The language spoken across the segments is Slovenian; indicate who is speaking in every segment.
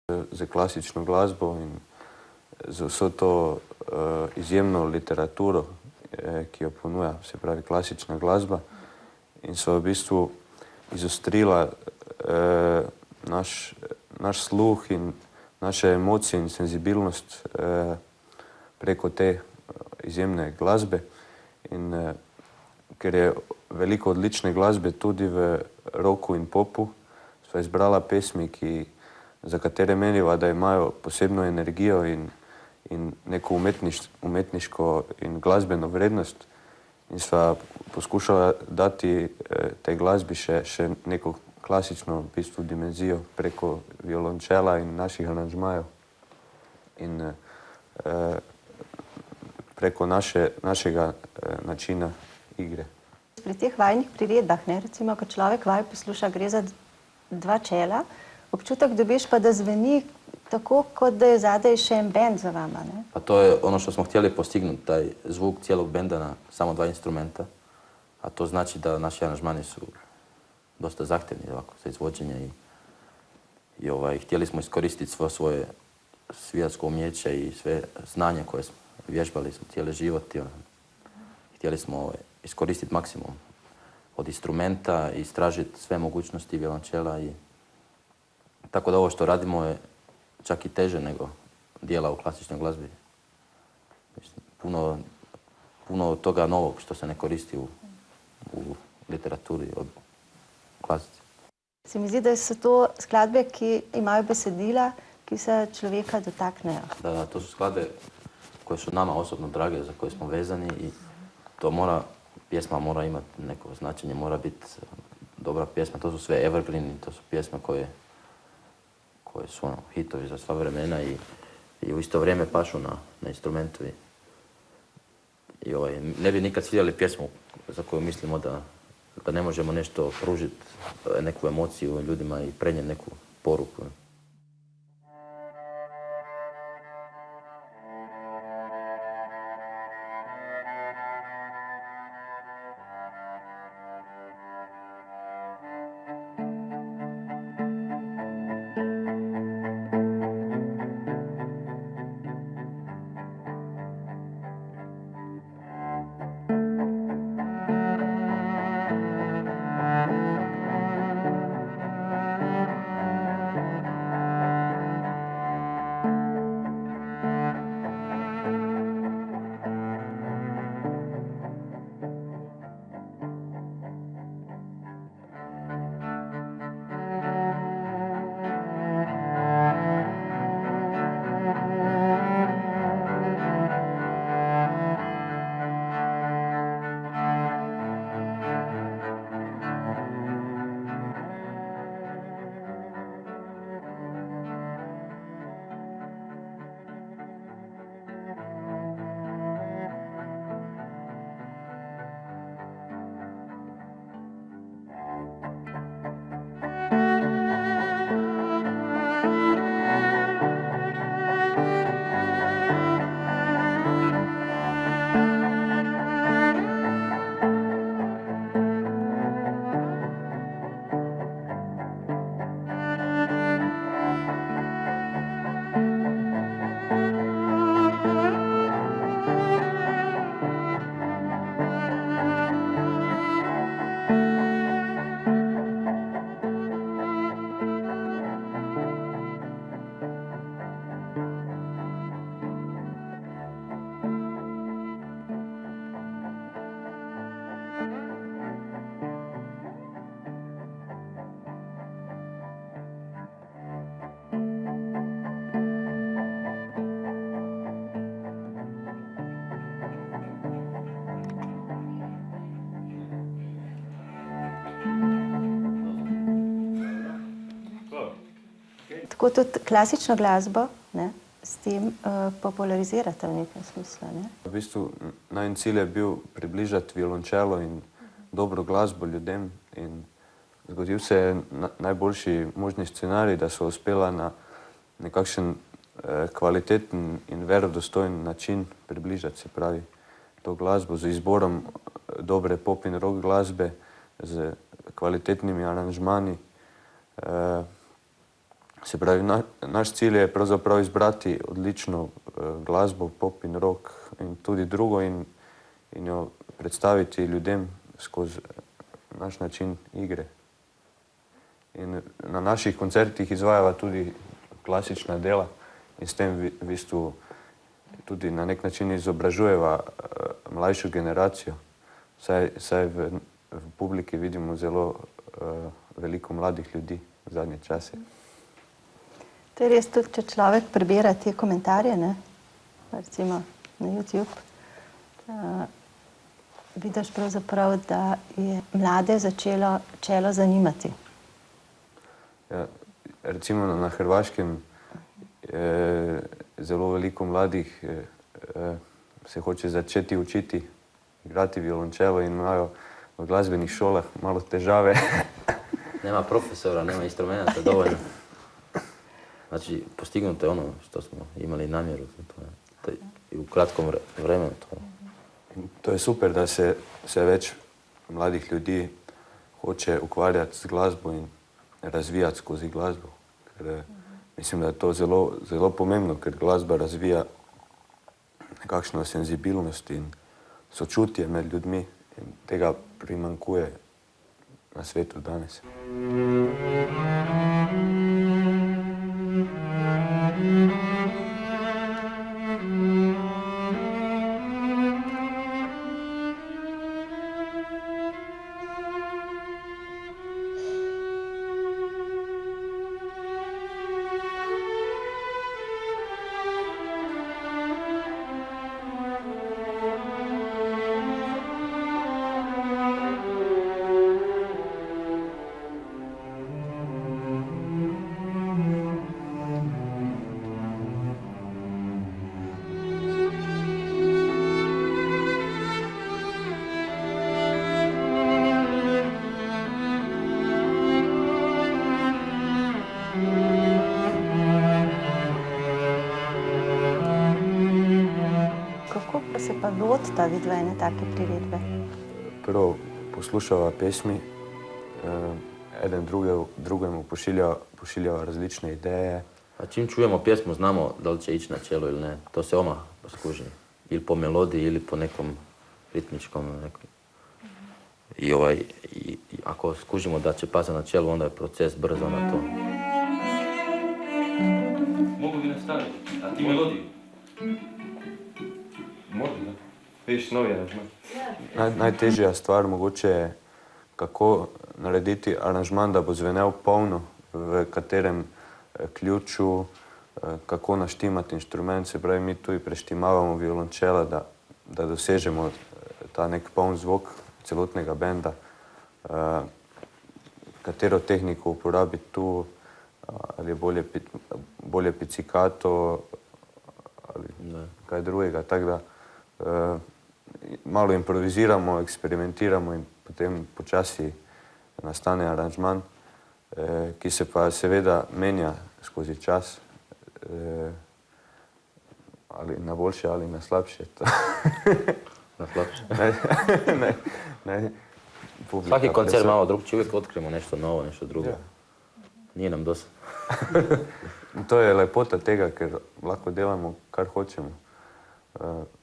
Speaker 1: za klasično glasbo in za vso to izjemno literaturo, ki jo ponuja, se pravi klasična glasba. In so v bistvu izostrila naš sluh in naše emocije in senzibilnost preko te izjemne glasbe. In ker je veliko odlične glasbe tudi v rocku in popu, sva izbrala pesmi, za katere meniva, da imajo posebno energijo in neko umetniško in glasbeno vrednost. In sva poskušala dati tej glasbi še neko klasično v bistvu dimenzijo preko violončela in naših aranžmajev in preko našega načina igre.
Speaker 2: Pri teh vajnih priredbah, recimo, ko človek vaj posluša, gre za dva čela, občutek dobiš pa, da zveni tako, kot da je zadaj še en bend za vama, ne?
Speaker 3: Pa to je ono što smo htjeli postignuti, taj zvuk cijelog benda na samo dva instrumenta. A to znači da naši aranžmani su dosta zahtjevni ovako za izvođenje i htjeli smo iskoristiti svo svoje svijačko umjeće i sve znanje koje smo vježbali smo cijeli život. Htjeli smo iskoristiti maksimum od instrumenta i istražiti sve mogućnosti violončela tako da ovo što radimo je čak i teže nego dijela u klasičnoj glazbi. Puno toga novog što se ne koristi u literaturi od klasice.
Speaker 2: Se mi zdi, da so to skladbe, ki imajo besedila, ki se človeka dotaknejo.
Speaker 3: Da, to su skladbe koje su nama osobno drage, za koje smo vezani i pjesma mora imati neko značenje, mora biti dobra pjesma. To su sve evergreeni, to su pjesme koje su hitovi za sva vremena i u isto vrijeme pašu na instrumentu. Ne bi nikad svidjeli pjesmu za koju mislimo da ne možemo nešto pružiti, neku emociju ljudima i prenijeti neku poruku.
Speaker 2: Tako tudi klasično glasbo s tem popularizirate v nekem smislu, ne?
Speaker 1: V bistvu najin cilj je bil približati violončelo in dobro glasbo ljudem in zgodil se je najboljši možni scenarij, da so uspela na nekakšen kvaliteten in verodostojen način približati, se pravi, to glasbo z izborom dobre pop in rock glasbe, z kvalitetnimi aranžmani Se pravi, naš cilj je pravzaprav izbrati odlično glasbo, pop in rock in tudi drugo in jo predstaviti ljudem skozi naš način igre. In na naših koncertih izvajava tudi klasična dela in s tem v bistvu tudi na nek način izobražujeva mlajšo generacijo. Saj v publiki vidimo zelo veliko mladih ljudi v zadnje čase.
Speaker 2: To je res tudi, če človek prebira te komentarje, ne, recimo na YouTube, vidiš pravzaprav, da je mlade začelo zanimati.
Speaker 1: Ja, recimo na Hrvaškem zelo veliko mladih se hoče začeti učiti igrati violončelo in imajo v glasbenih šolah malo težave.
Speaker 3: Nema profesora, nema instrumenta dovoljno. Znači, postignuto je ono što smo imali namjeru. To je i u kratkom vremenu.
Speaker 1: To je super, da se več mladih ljudi hoče ukvarjati z glasbo in razvijati skozi glasbo. Ker mislim, da je to zelo, zelo pomembno, ker glasba razvija nekakšno senzibilnost in sočutje med ljudmi in tega primanjkuje na svetu danes.
Speaker 2: Kako pa se pa lotita vidva ene take priredbe?
Speaker 1: Prvo poslušava pesmi, eden drugemu pošiljava različne ideje.
Speaker 3: A čim čujemo pjesmu, znamo da li će ići na čelo ili ne. To se odmah skuži. Ili po melodiji, ili po nekom ritmičkom. I ako skužimo da će pasati na čelo, onda je proces brzo na to.
Speaker 4: Mogu bi nastaviti, a ti melodiju? Može, da. Vidiš novi aranžman.
Speaker 1: Najtežja stvar mogoče je, kako narediti aranžman, da bo zvenel polno, v katerem ključu, kako naštimati inštrument. Se pravi, mi tudi preštimavamo violončela, da dosežemo ta nek poln zvok celotnega benda. Katero tehniko uporabiti tu, ali je bolje pizzicato ali kaj drugega. Tako da malo improviziramo, eksperimentiramo in potem počasi nastane aranžman, ki se pa seveda menja skozi čas, ali na boljše ali na slabše.
Speaker 3: Na slabše.
Speaker 1: Ne.
Speaker 3: Svaki koncert malo drugčije, uvijek otkrijemo nešto novo, nešto drugo. Nije nam dosta.
Speaker 1: To je lepota tega, ker lahko delamo, kar hočemo.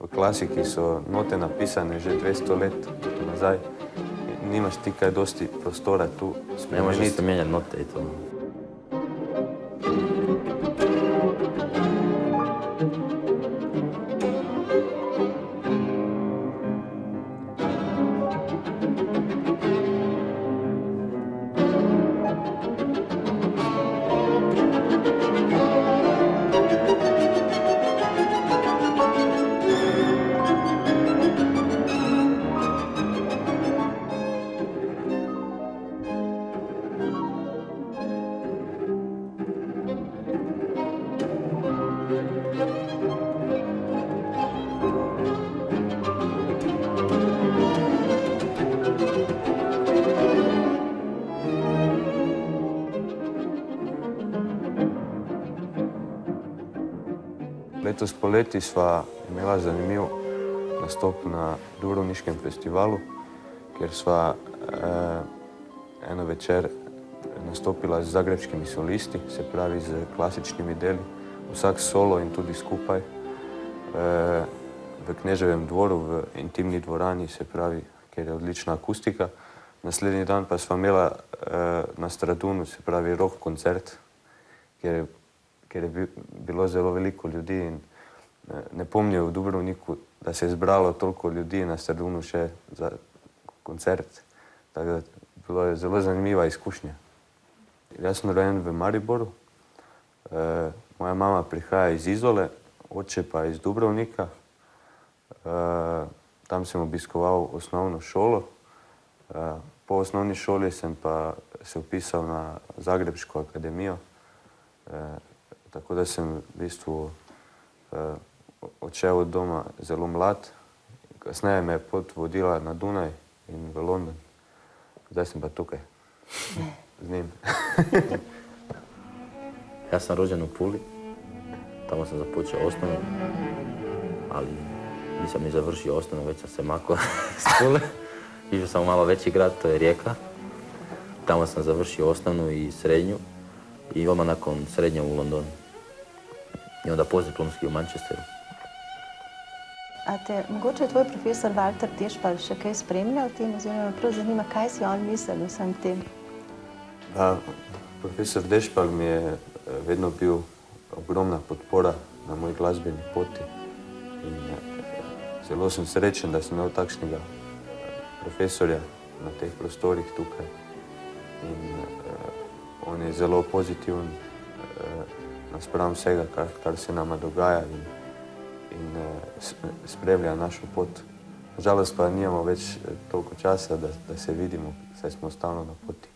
Speaker 1: V klasiki so note napisane že 200 let nazaj. Nimaš ti kaj dosti prostora tu spremeniti.
Speaker 3: Ne možeš se mijenjati note i to.
Speaker 1: Letos poleti sva imela zanimiv nastop na Dubrovniškem festivalu, kjer sva eno večer nastopila z zagrebškimi solisti, se pravi z klasičnimi deli, vsak solo in tudi skupaj. V Kneževem dvoru, v intimni dvorani, se pravi, kjer je odlična akustika. Naslednji dan pa sva imela na Stradunu, se pravi, rock koncert, kjer je bilo zelo veliko ljudi in ne pomnijo v Dubrovniku, da se je zbralo toliko ljudi na Stradunu še za koncert. Tako da bilo je zelo zanimiva izkušnja. Jaz sem rojen v Mariboru, moja mama prihaja iz Izole, oče pa iz Dubrovnika. Tam sem obiskoval osnovno šolo. Po osnovni šoli sem pa se vpisal na Zagrebško akademijo, tako da sem v bistvu odšel od doma zelo mlad. Kasneje me je pot vodila na Dunaj in v London. Zdaj sem pa tukaj z njim.
Speaker 3: Ja sam rođen u Puli, tamo sam započeo osnovnu, ali nisam ni završio osnovnu, već sam se makao s Pule. Išao sam u malo veći grad, to je Rijeka. Tamo sam završio osnovnu i srednju i odmah nakon srednje u Londonu. I onda postdiplomski u Manchesteru.
Speaker 2: A te mogoče tvoj profesor Walter Dešpal še kaj spremlja v tem, oziroma me prav zanima, kaj si on mislil o vsem tem?
Speaker 1: Profesor Dešpal mi je vedno bil ogromna podpora na moji glasbeni poti. In zelo sem srečen, da sem imel takšnega profesorja na teh prostorih tukaj. In on je zelo pozitiven naspram vsega, kar se nama dogaja in spremlja našo pot. Nažalost pa nimamo več toliko časa, da se vidimo, saj smo stalno na poti.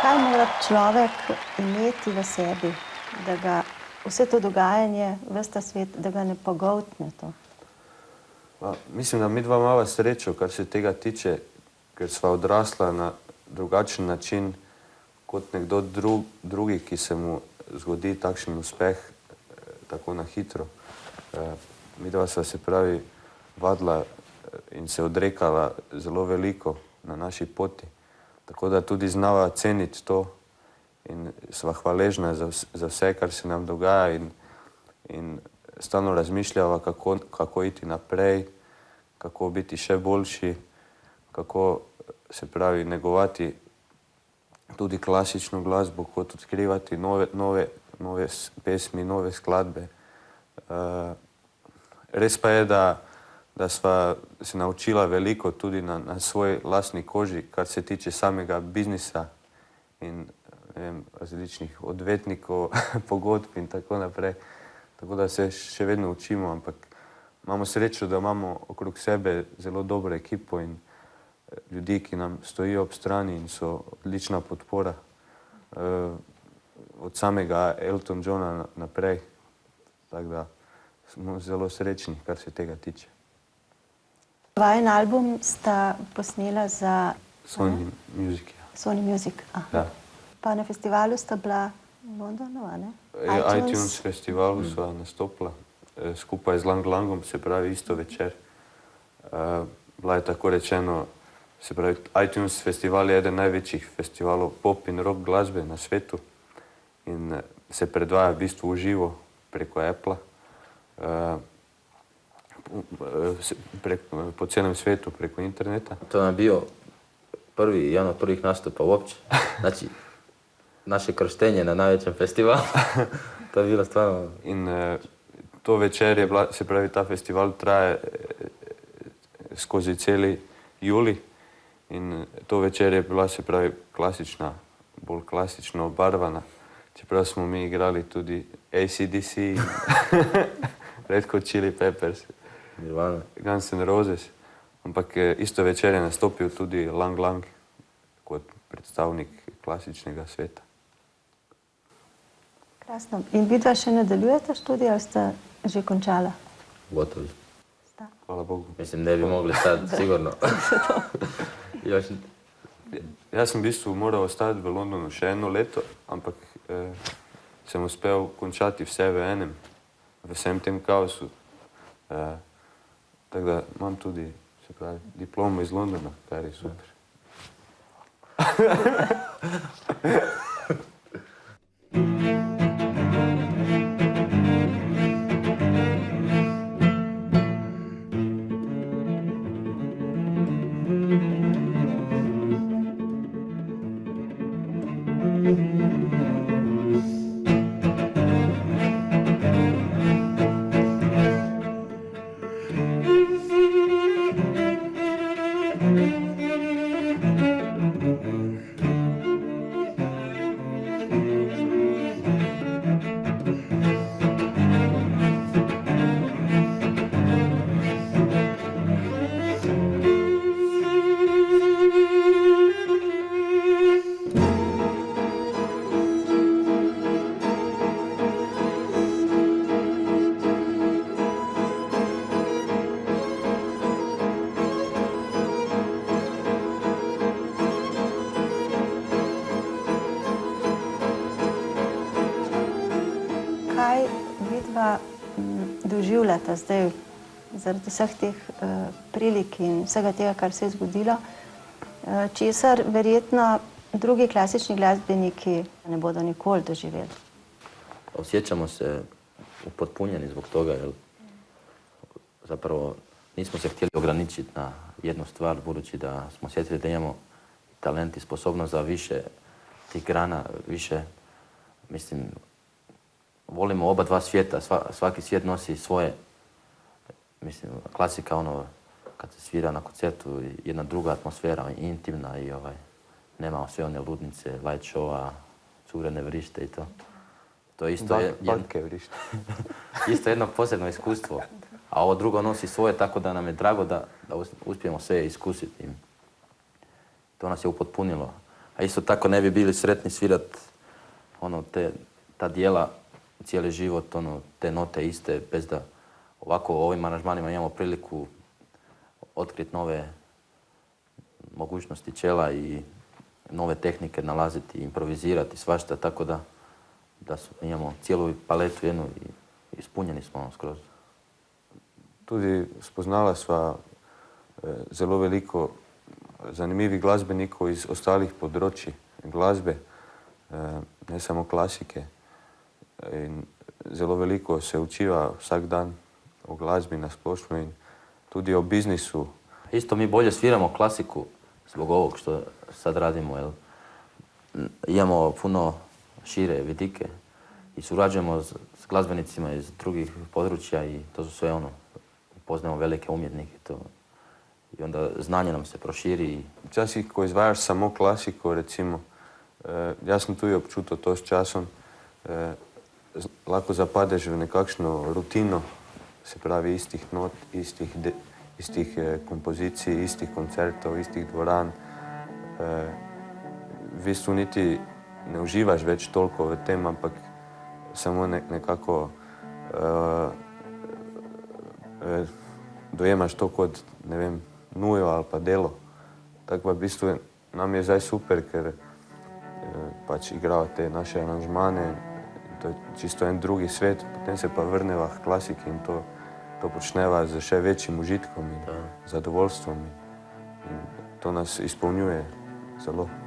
Speaker 2: Kaj mora človek imeti v sebi, da ga vse to dogajanje, ves ta svet, da ga ne pogoltne to?
Speaker 1: Mislim, da mi dva imava srečo, kar se tega tiče, ker sva odrasla na drugačen način kot nekdo drugi, ki se mu zgodi takšen uspeh tako na hitro. Mi dva sva se pravi vadila in se odrekala zelo veliko na naši poti. Tako da tudi znava ceniti to in sva hvaležna za vse, kar se nam dogaja in stalno razmišljava, kako iti naprej, kako biti še boljši, kako se pravi negovati tudi klasično glasbo, kot odkrivati nove pesmi, nove skladbe. Res pa je, da sva se naučila veliko tudi na svoj lastni koži, kar se tiče samega biznisa in različnih odvetnikov, pogodb in tako naprej. Tako da se še vedno učimo, ampak imamo srečo, da imamo okrog sebe zelo dobro ekipo in ljudi, ki nam stojijo ob strani in so odlična podpora. Od samega Elton Johna naprej. Tako da smo zelo srečni, kar se tega tiče.
Speaker 2: Vajen album sta posnela za
Speaker 1: Sony Music, ja.
Speaker 2: Sony Music. Aha.
Speaker 1: Ja.
Speaker 2: Pa na festivalu sta bila v Londonu, a ne?
Speaker 1: iTunes festivalu sva nastopila skupaj z Lang Langom, se pravi isto večer. Bila je tako rečeno, se pravi iTunes festival je eden največjih festivalov pop in rock glasbe na svetu in se predvaja v bistvu v živo preko Appla. Po celem svetu, preko interneta.
Speaker 3: To nam je bio jedan od prvih nastupa uopće. Znači, naše krštenje na najvećem festivalu. To je bilo stvarno...
Speaker 1: In to večer je bila, se pravi, ta festival traje skozi celi juli in to večer je bila, se pravi, klasična, bolj klasično obarvana. Čeprav smo mi igrali tudi AC/DC, Red Hot Chili Peppers,
Speaker 3: Nirvana.
Speaker 1: Guns N' Roses, ampak isto večer je nastopil tudi Lang Lang kot predstavnik klasičnega sveta.
Speaker 2: Krasno. In vidva še nadaljujete študij ali ste že končala?
Speaker 3: Gotovi.
Speaker 2: Sta.
Speaker 1: Hvala Bogu.
Speaker 3: Mislim, ne bi mogli sad, sigurno. Još...
Speaker 1: Jaz sem v bistvu moral ostati v Londonu še 1 leto, ampak sem uspel končati vse v enem, v vsem tem kaosu. Tako da imam tudi, se pravi, diplomo iz Londona, kar je super.
Speaker 2: Kaj vidva doživljata zdaj zaradi vseh teh prilik in vsega tega, kar se je zgodilo, česar verjetno drugi klasični glasbeniki ne bodo nikoli doživeli?
Speaker 3: Osjećamo se upotpunjeni zbog toga, jer zapravo nismo se htjeli ograničiti na jednu stvar, budući da smo osjetili da imamo talent i sposobnost za više tih grana, više, mislim, volimo oba dva svijeta, svaki svijet nosi svoje, mislim, klasika ono, kad se svira na koncertu, jedna druga atmosfera, intimna i nema sve one ludnice, light showa, cure ne vrište i to. To je isto, isto jedno posebno iskustvo, a ovo drugo nosi svoje, tako da nam je drago da uspijemo sve iskusiti. To nas je upotpunilo. A isto tako ne bi bili sretni svirat ta dijela cijeli život, te note iste, bez da ovako u ovim aranžmanima imamo priliku otkriti nove mogućnosti čela i nove tehnike nalaziti, improvizirati, svašta, tako da imamo cijelu paletu jednu i ispunjeni smo skroz.
Speaker 1: Tudi spoznala sva zelo veliko zanimivih glasbenikov iz ostalih področji glasbe, ne samo klasike. In zelo veliko se učiva vsak dan o glasbi na splošno in tudi o biznisu.
Speaker 3: Isto mi bolje sviramo klasiku zbog ovog što sad radimo, jer imamo puno šire vidike i surađujemo s glazbenicima iz drugih područja i to su sve upoznajemo velike umjetnike i onda znanje nam se proširi.
Speaker 1: Včasih, ko izvajaš samo klasiko, recimo, jaz sem tudi občutil to s časom, lahko zapadeš v nekakšno rutino, se pravi istih not, istih kompozicij, istih koncertov, istih dvoran. V bistvu niti ne uživaš več toliko v tem, ampak samo nekako dojemaš to kot, ne vem, nujo ali pa delo. Tako pa v bistvu nam je zdaj super, ker pač igrajo te naše aranžmane, to je čisto en drugi svet, potem se pa vrneva k klasiki in to počneva z še večjim užitkom in zadovoljstvom in to nas izpolnjuje zelo.